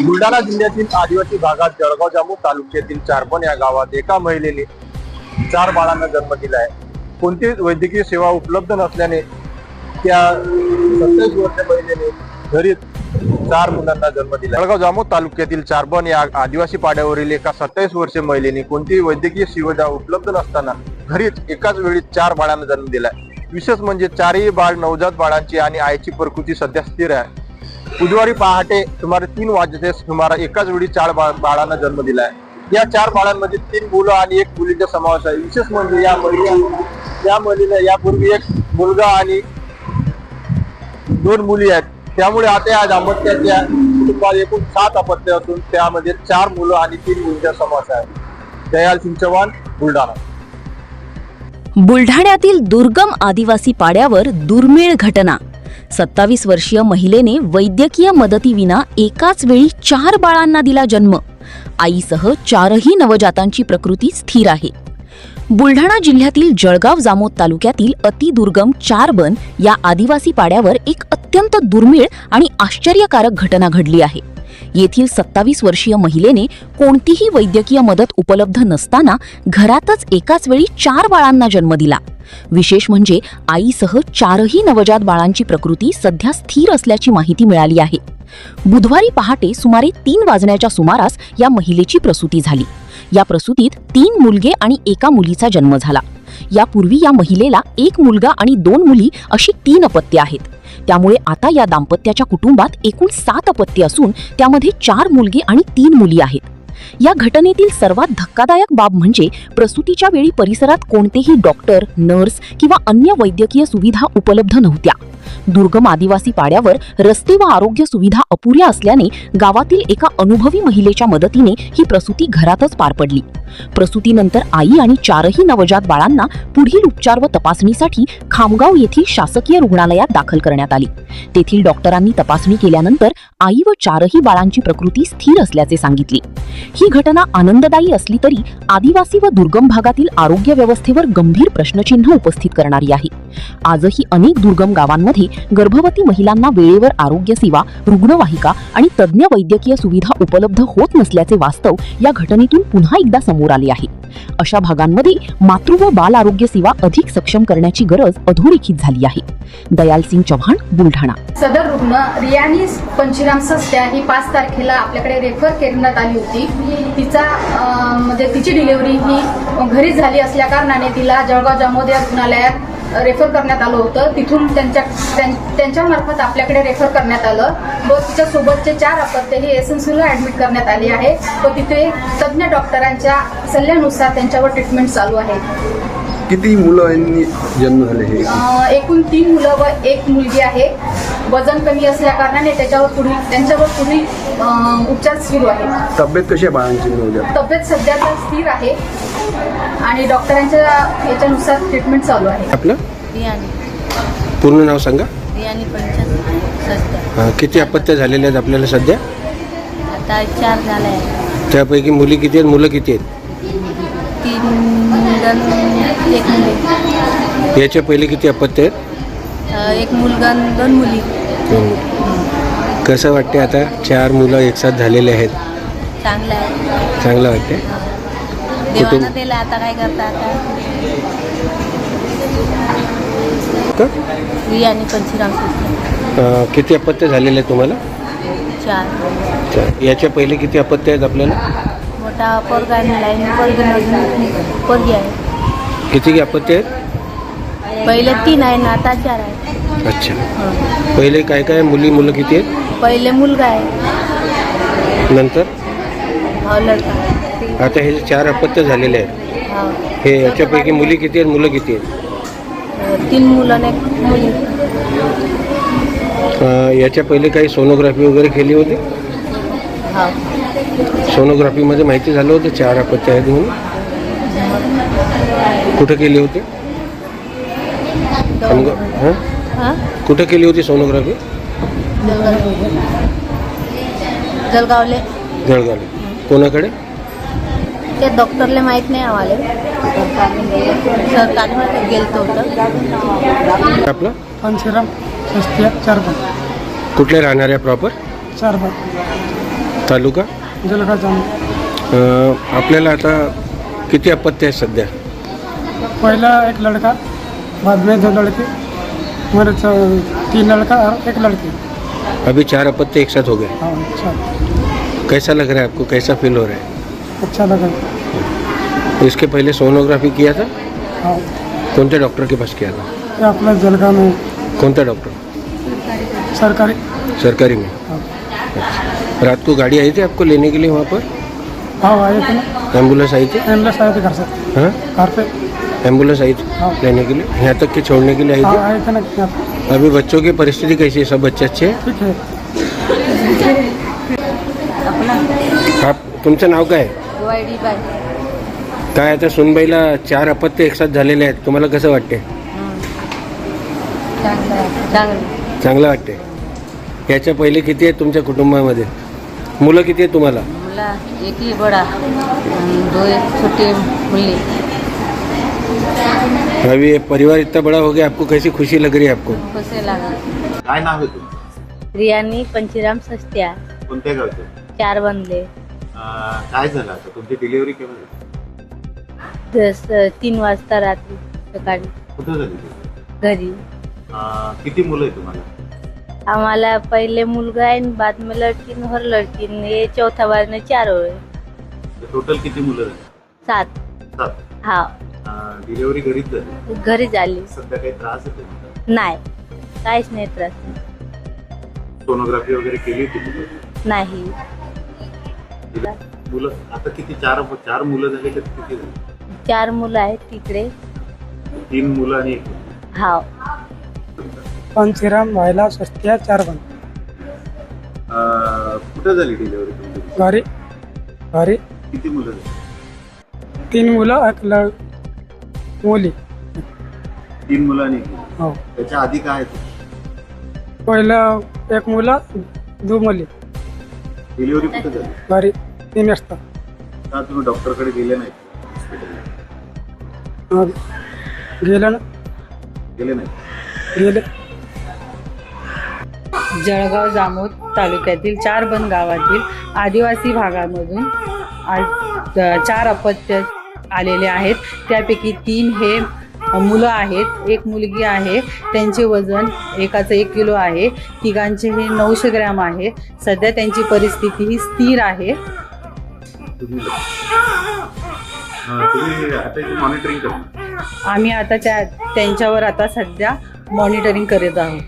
बुलढाणा जिल्ह्यातील आदिवासी भागात जळगाव जामोद तालुक्यातील चारबन या गावात एका महिलेने 4 बाळांना जन्म दिला आहे। कोणतीच वैद्यकीय सेवा उपलब्ध नसल्याने त्या 27 वर्षीय महिलेने घरी 4 मुलांना जन्म दिला। जळगाव जामोद तालुक्यातील चारबन या आदिवासी पाड्यावरील एका 27 वर्षीय महिलेने कोणतीही वैद्यकीय सुविधा उपलब्ध नसताना घरीच एकाच वेळी 4 बाळांना जन्म दिला। विशेष म्हणजे 4ही बाळ नवजात बाळांची आणि आईची प्रकृती सध्या स्थिर आहे। बुधवारी पहाटे सुमारे 3 वाजते सुमारे एकाच वेळी 4 बाळांना जन्म दिला आहे। या 4 बाळांमध्ये 3 मुलं आणि 1 मुलीचा समावेश आहे। विशेष म्हणजे या मुलीला यापूर्वी 1 मुलगा आणि 2 मुली आहेत। त्यामुळे आता या दाम्पत्याच्या कुटुंबात एकूण 7 अपत्य असून त्यामध्ये 4 मुलं आणि 3 मुलींचा समावेश आहे। दयाल सिंग चव्हाण, बुलढाणा। बुलढाण्यातील दुर्गम आदिवासी पाड्यावर दुर्मिळ घटना। 27 वर्षीय महिलेने वैद्यकीय मदतीविना एकाच वेळी 4 बाळांना दिला जन्म। आईसह 4ही नवजातांची प्रकृती स्थिर आहे। बुलढाणा जिल्ह्यातील जळगाव जामोद तालुक्यातील अतिदुर्गम चारबन या आदिवासी पाड्यावर एक अत्यंत दुर्मिळ आणि आश्चर्यकारक घटना घडली आहे। येथील 27 वर्षीय महिलेने कोणतीही वैद्यकीय मदत उपलब्ध नसताना घरातच एकाच वेळी 4 बाळांना जन्म दिला। विशेष म्हणजे आईसह 4ही नवजात बाळांची प्रकृती सध्या स्थिर असल्याची माहिती मिळाली आहे। बुधवारी पहाटे सुमारे 3 वाजण्याच्या सुमारास या महिलेची प्रसूती झाली। या प्रसूतीत 3 मुलगे आणि 1 मुलीचा जन्म झाला। यापूर्वी या महिलेला 1 मुलगा आणि 2 मुली अशी 3 अपत्ये आहेत। त्यामुळे आता या दाम्पत्याच्या कुटुंबात एकूण 7 अपत्ये असून त्यामध्ये 4 मुलगे आणि 3 मुली आहेत। या घटनेतील सर्वात धक्कादायक बाब म्हणजे प्रसूतीच्या वेळी परिसरात कोणतेही डॉक्टर, नर्स किंवा अन्य वैद्यकीय सुविधा उपलब्ध नव्हत्या। दुर्गम आदिवासी पाड्यावर रस्ते व आरोग्य सुविधा अपुऱ्या असल्याने गावातील एका अनुभवी महिलेच्या मदतीने ही प्रसूती घरातच पार पडली। प्रसूतीनंतर आई आणि 4ही नवजात बाळांना पुढील उपचार व तपासणीसाठी खामगाव येथील शासकीय रुग्णालयात दाखल करण्यात आली। तेथील डॉक्टरांनी तपासणी केल्यानंतर आई व 4ही बाळांची प्रकृती स्थिर असल्याचे सांगितले। ही घटना आनंददायी असली तरी आदिवासी व दुर्गम भागातील आरोग्य व्यवस्थेवर गंभीर प्रश्नचिन्ह उपस्थित करणारी आहे। आजही अनेक दुर्गम गावांमध्ये गर्भवती महिलांना वेळेवर आरोग्य सेवा, रुग्णवाहिका आणि तज्ञ वैद्यकीय सुविधा उपलब्ध होत नसल्याचे वास्तव या घटनेतून पुन्हा एकदा समोर आले आहे। अशा भागांमध्ये मातृ व बाल आरोग्य सेवा अधिक सक्षम करण्याची गरज अधोरेखित झाली आहे। दयाल सिंग चव्हाण, बुलढाणा। सदर रुग्ण रियानी पंचीराम सस्त्या ही 5 तारखेला आपल्याकडे रेफर करण्यात आली होती। म्हणजे तिची डिलिव्हरी ही घरी झाली असल्या कारणाने तिला जळगाव जामोद या रुग्णालयात रेफर करण्यात आलं होतं। तिथून त्यांच्या मार्फत आपल्याकडे रेफर करण्यात आलं व तिच्या सोबतचे 4 अपत्य हे एसएनसीला ऍडमिट करण्यात आले आहे व तिथे तज्ञ डॉक्टरांच्या सल्ल्यानुसार त्यांच्यावर ट्रीटमेंट चालू आहे। किती मुलांनी जन्म झाले हे? एकूण 3 मुलं व 1 मुलगी आहे। वजन कमी असल्या कारणाने त्यांच्यावर पुढील उपचार सुरू आहे। तब्येत कशी आहे बाळांची? तब्येत सध्या तर स्थिर आहे आणि डॉक्टरांच्या याच्यानुसार ट्रीटमेंट चालू आहे। आपलं रियानी पूर्ण नाव सांगा। रियानी पंचीराम। किती अपत्य झालेले आहेत आपल्याला सध्या? आता 4 झाले आहेत। त्यापैकी मुली किती आहेत, मुलं किती आहेत? 3 मुलं 1 मुलगी। याच्या पहिले किती अपत्य आहेत? 1 मुलगा 2 मुली। कसं वाटते आता 4 मुलं एकसाथ झालेले आहेत? चांगलं आहे। चांगलं वाटते। देवानं दिलं, आता काय करता? आता रियानी पंचीराम। किती अपत्य झालेले आहेत तुम्हाला? 4। याच्या पहिले किती अपत्य आहेत आपल्याला? मोठा पोरगा पोरगी आहे। किती अपत्य आहेत? पहिले 3 आहे ना, आता 4 आहे। अच्छा, पहिले काय काय मुलं किती आहेत? पहिले मुलगा आहे, नंतर लड़का। आता हे 4 अपत्य झालेले आहेत। हे याच्यापैकी मुली किती आहेत, मुलं किती आहेत? 3 मुलं आणि 1 मुली। याच्या पहिले काही सोनोग्राफी वगैरे केली होती? सोनोग्राफीमध्ये माहिती झालं होतं 4 अपत्य आहेत म्हणून? कुठं केली होती? कुठं केली होती सोनोग्राफी? जळगावले। कोणाकडे? ते डॉक्टरले माहित नाही आम्हाला, सरकारमध्ये गेलतो होतं। आपलं पंचीराम सस्त्या चारबन। कुठले राहणार आहे प्रॉपर? चारबन। तालुका जळगाव जामोद. आपल्याला आता किती अपत्य आहेत सध्या? पहला एक लड़का, बाद में 2 लड़के, मेरे 3 लड़का और 1 लड़की. अभी 4 अपत्य एक साथ हो गए. हाँ अच्छा, कैसा लग रहा है आपको, कैसा फील हो रहा है? अच्छा लगा. तो इसके पहले सोनोग्राफी किया था? हाँ, कौन से डॉक्टर के पास किया था? ये अपना जलगांव में कौन सा डॉक्टर? सरकारी. सरकारी में. हाँ. अच्छा. रात को गाड़ी आई थी आपको लेने के लिए वहाँ पर? हाँ आए थे ना, एम्बुलेंस आई थी? एम्बुलेंस आए थे घर से, हाँ, घर पे. एम्बुलेंस आई थी हाँ. लेने के लिए, यहाँ तक कि छोड़ने के लिए आई हाँ थी? आए थे ना यहाँ पे. अभी बच्चों की परिस्थिति कैसी है? सब बच्चे अच्छे हैं? ठीक है. आप तुमचं नाव काय? वायडी बाय. काय आता सुनबाईला 4 अपत्य एक साथ झालेले आहेत, तुम्हाला कसं वाटते? चांगलं. चांगलं वाटते. याच्या पहिले किती आहेत तुमच्या कुटुंबामध्ये? मुलं किती आहेत तुम्हाला? मला एक ही बडा, 2 छोटे मुली. अभी ये परिवार इतना बड़ा हो गया, आपको कैसी खुशी लग रही है आपको? कसे लागा? काय नाव आहे तुमचं? रियानी पंचीराम सस्त्या, कोणत्या गावचे? 4 बनले. काय झालं आता? तुमची डिलिव्हरी केव्हा झाली? 3 वाजता रात्री सकाळी कुठं झाली ती? घरी. किती मुलं आहे तुम्हाला? आम्हाला पहिले मुलगा आहे, बाद में लड़की और लड़की. ये चौथा बार में 4 हुए. टोटल किती मुलं झाली? 7. 7. हा, डिलिव्हरी घरीच झाली? घरी झाली. सध्या काही त्रास आहे तुम्हाला? नाही, काहीच नाही त्रास. सोनोग्राफी वगैरे केली होती तुम्ही? नाही. मुलं आता किती? 4 मुलं झाले का किती झाले? 4 मुलं आहेत तिकडे. 3 मुलं आणि 1 मुलगी. हा. पंचीराम व्हायला सस्त्या 4 बन. कुठं झाली डिलिव्हरी तुमची? घरी. घरी किती मुलं झाली? 3 मुलं, 1 मुली. 3 मुलं आणि 1 मुलगी. हो. त्याच्या आधी काय आहे? पहिलं 1 मुलं, 2 मुली. डिलिव्हरी कुठं झाली? घरी 3 वाजता. का तुम्ही डॉक्टरकडे गेले नाही हॉस्पिटलला? मग गेलं ना, गेले नाही? गेले. जळगाव जामोद तालुक्यातील 4 बन गावातील आदिवासी भागामधून आज 4 अपत्य आलेले आहेत. त्यापैकी 3 हे मुलं आहेत, 1 मुलगी आहे. त्यांचे वजन एकाचं 1 किलो आहे. तिघांचे हे 900 ग्रॅम आहे. सध्या त्यांची परिस्थिती ही स्थिर आहे. तुम्ही आता मॉनिटरिंग करा. आम्ही आता त्यांच्यावर आता सध्या मॉनिटरिंग करीत आहोत.